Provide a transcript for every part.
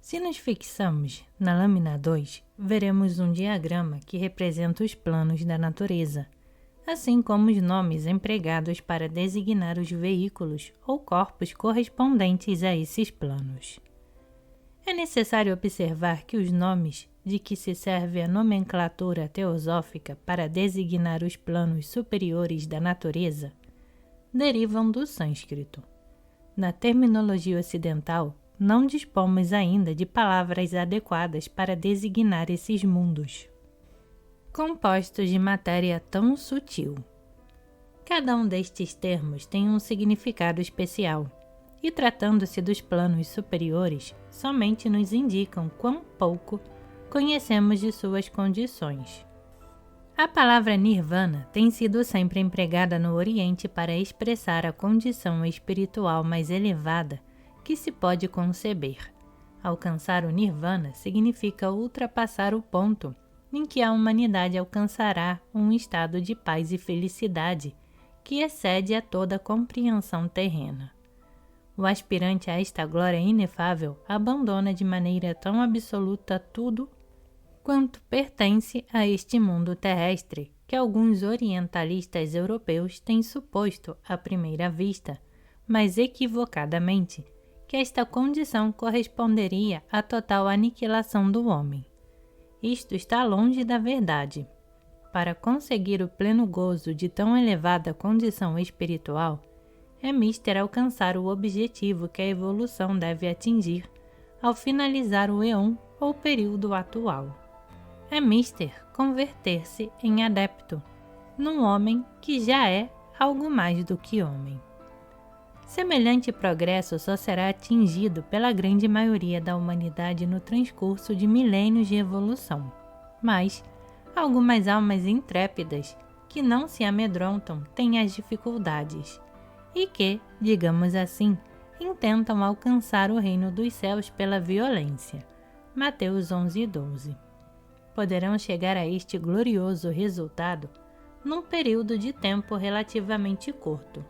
Se nos fixamos na lâmina 2, veremos um diagrama que representa os planos da natureza, assim como os nomes empregados para designar os veículos ou corpos correspondentes a esses planos. É necessário observar que os nomes de que se serve a nomenclatura teosófica para designar os planos superiores da natureza derivam do sânscrito. Na terminologia ocidental, não dispomos ainda de palavras adequadas para designar esses mundos, compostos de matéria tão sutil. Cada um destes termos tem um significado especial, e tratando-se dos planos superiores, somente nos indicam quão pouco conhecemos de suas condições. A palavra nirvana tem sido sempre empregada no Oriente para expressar a condição espiritual mais elevada que se pode conceber. Alcançar o nirvana significa ultrapassar o ponto em que a humanidade alcançará um estado de paz e felicidade que excede a toda compreensão terrena. O aspirante a esta glória inefável abandona de maneira tão absoluta tudo quanto pertence a este mundo terrestre que alguns orientalistas europeus têm suposto à primeira vista, mas equivocadamente, que esta condição corresponderia à total aniquilação do homem. Isto está longe da verdade. Para conseguir o pleno gozo de tão elevada condição espiritual, é mister alcançar o objetivo que a evolução deve atingir ao finalizar o éon ou período atual. É mister converter-se em adepto, num homem que já é algo mais do que homem. Semelhante progresso só será atingido pela grande maioria da humanidade no transcurso de milênios de evolução, mas algumas almas intrépidas que não se amedrontam têm as dificuldades e que, digamos assim, intentam alcançar o reino dos céus pela violência. Mateus 11:12. Poderão chegar a este glorioso resultado num período de tempo relativamente curto.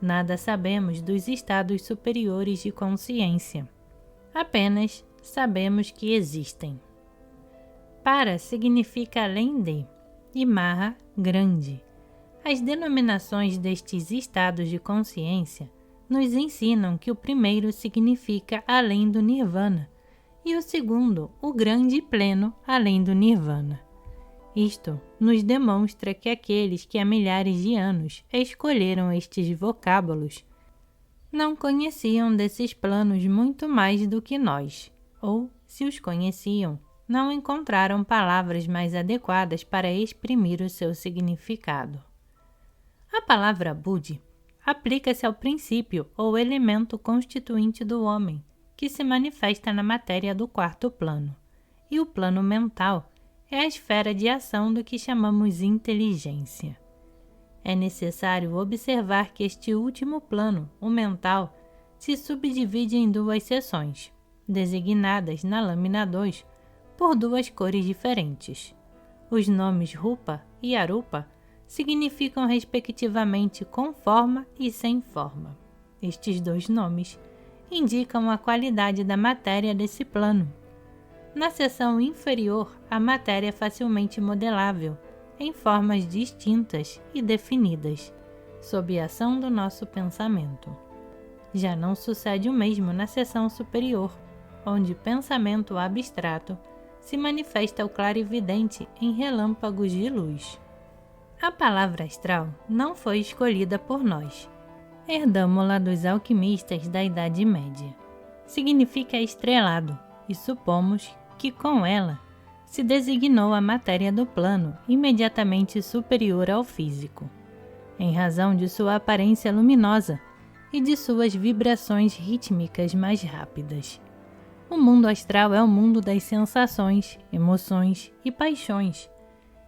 Nada sabemos dos estados superiores de consciência. Apenas sabemos que existem. Para significa além de, e Maha, grande. As denominações destes estados de consciência nos ensinam que o primeiro significa além do nirvana e o segundo, o grande e pleno além do nirvana. Isto nos demonstra que aqueles que há milhares de anos escolheram estes vocábulos não conheciam desses planos muito mais do que nós, ou, se os conheciam, não encontraram palavras mais adequadas para exprimir o seu significado. A palavra Budi aplica-se ao princípio ou elemento constituinte do homem, que se manifesta na matéria do quarto plano, e o plano mental é a esfera de ação do que chamamos inteligência. É necessário observar que este último plano, o mental, se subdivide em duas seções, designadas na lâmina 2 por duas cores diferentes. Os nomes Rupa e Arupa significam respectivamente com forma e sem forma. Estes dois nomes indicam a qualidade da matéria desse plano. Na seção inferior, a matéria é facilmente modelável, em formas distintas e definidas, sob a ação do nosso pensamento. Já não sucede o mesmo na seção superior, onde pensamento abstrato se manifesta ao clarividente em relâmpagos de luz. A palavra astral não foi escolhida por nós. Herdamo-la dos alquimistas da Idade Média. Significa estrelado, e supomos que com ela se designou a matéria do plano imediatamente superior ao físico, em razão de sua aparência luminosa e de suas vibrações rítmicas mais rápidas. O mundo astral é o mundo das sensações, emoções e paixões,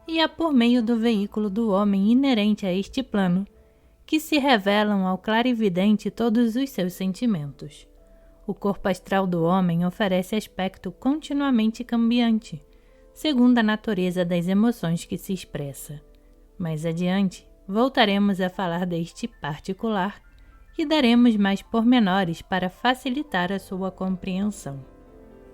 e é por meio do veículo do homem inerente a este plano que se revelam ao clarividente todos os seus sentimentos. O corpo astral do homem oferece aspecto continuamente cambiante, segundo a natureza das emoções que se expressa. Mais adiante, voltaremos a falar deste particular e daremos mais pormenores para facilitar a sua compreensão.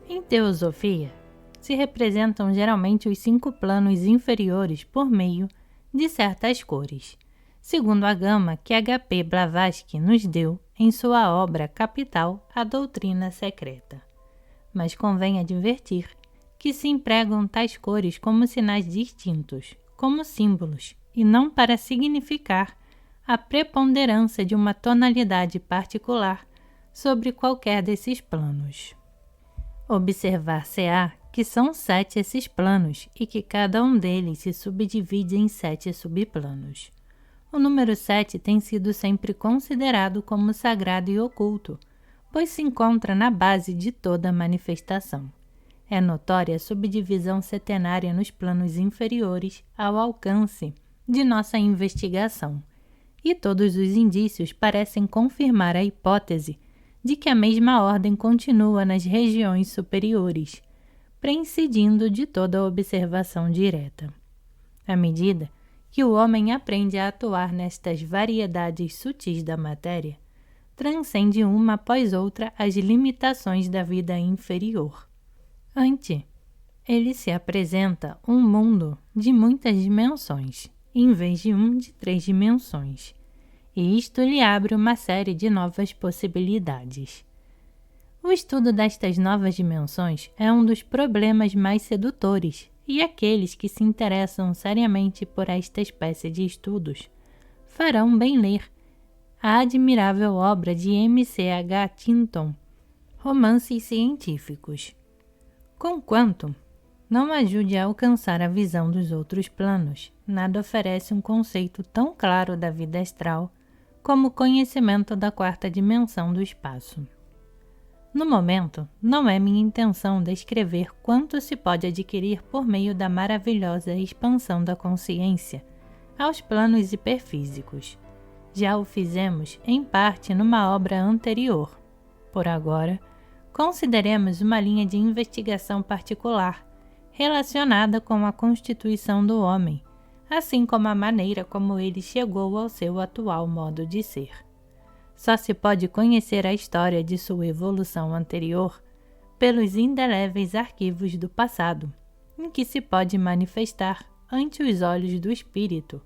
Em teosofia, se representam geralmente os 5 planos inferiores por meio de certas cores, segundo a gama que H.P. Blavatsky nos deu em sua obra capital A Doutrina Secreta. Mas convém advertir que se empregam tais cores como sinais distintos, como símbolos, e não para significar a preponderância de uma tonalidade particular sobre qualquer desses planos. Observar-se-á que são 7 esses planos e que cada um deles se subdivide em 7 subplanos. O número 7 tem sido sempre considerado como sagrado e oculto, pois se encontra na base de toda manifestação. É notória a subdivisão setenária nos planos inferiores ao alcance de nossa investigação, e todos os indícios parecem confirmar a hipótese de que a mesma ordem continua nas regiões superiores, preincidindo de toda observação direta. À medida que o homem aprende a atuar nestas variedades sutis da matéria, transcende uma após outra as limitações da vida inferior. Ante ele se apresenta um mundo de muitas dimensões, em vez de um de 3 dimensões, e isto lhe abre uma série de novas possibilidades. O estudo destas novas dimensões é um dos problemas mais sedutores, e aqueles que se interessam seriamente por esta espécie de estudos farão bem ler a admirável obra de M.C.H. Tinton, Romances Científicos. Conquanto não ajude a alcançar a visão dos outros planos, nada oferece um conceito tão claro da vida astral como o conhecimento da 4ª dimensão do espaço. No momento, não é minha intenção descrever quanto se pode adquirir por meio da maravilhosa expansão da consciência aos planos hiperfísicos. Já o fizemos, em parte, numa obra anterior. Por agora, consideremos uma linha de investigação particular, relacionada com a constituição do homem, assim como a maneira como ele chegou ao seu atual modo de ser. Só se pode conhecer a história de sua evolução anterior pelos indeléveis arquivos do passado, em que se pode manifestar ante os olhos do espírito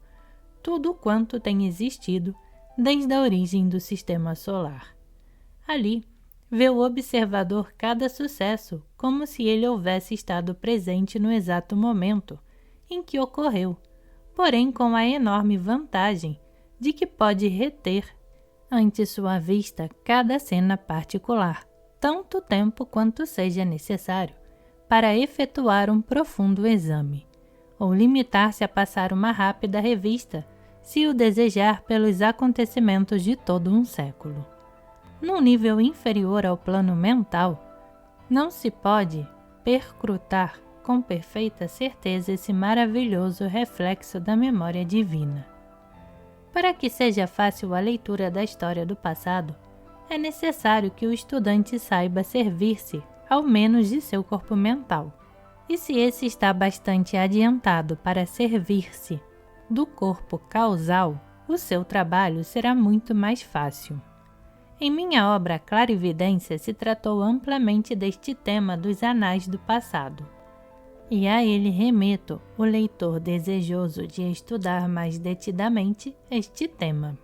tudo quanto tem existido desde a origem do sistema solar. Ali, vê o observador cada sucesso como se ele houvesse estado presente no exato momento em que ocorreu, porém com a enorme vantagem de que pode reter ante sua vista cada cena particular, tanto tempo quanto seja necessário, para efetuar um profundo exame, ou limitar-se a passar uma rápida revista, se o desejar, pelos acontecimentos de todo um século. Num nível inferior ao plano mental, não se pode perscrutar com perfeita certeza esse maravilhoso reflexo da memória divina. Para que seja fácil a leitura da história do passado, é necessário que o estudante saiba servir-se, ao menos, de seu corpo mental. E se esse está bastante adiantado para servir-se do corpo causal, o seu trabalho será muito mais fácil. Em minha obra Clarividência se tratou amplamente deste tema dos anais do passado, e a ele remeto o leitor desejoso de estudar mais detidamente este tema.